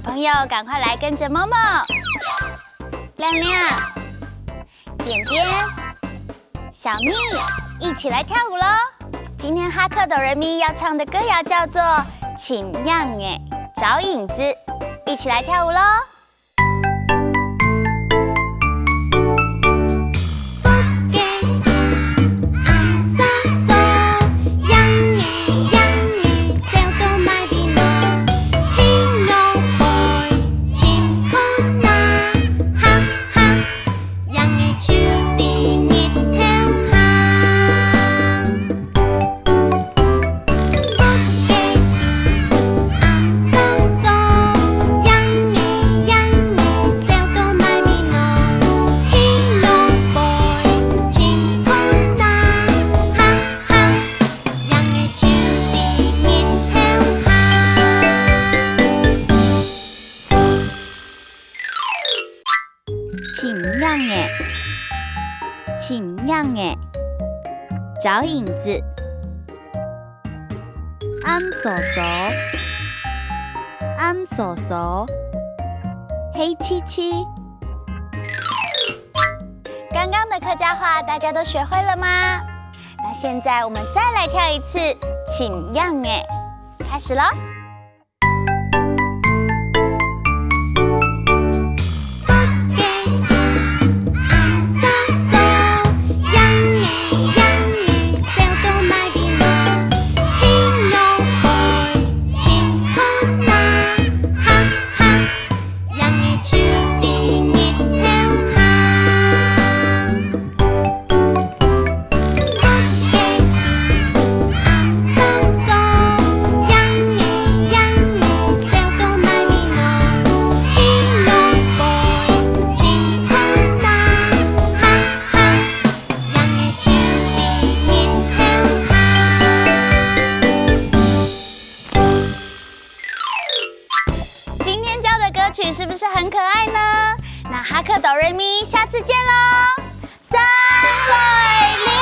朋友赶快来跟着某某、亮亮、点点、小蜜一起来跳舞喽！今天哈克哆瑞咪要唱的歌谣叫做《请让诶找影子》，一起来跳舞喽！请让诶，找影子。I'm so，黑漆漆。刚刚的客家话大家都学会了吗？那现在我们再来跳一次，请让诶，开始咯。曲是不是很可爱呢？那哈克哆瑞咪，下次见喽！张瑞丽。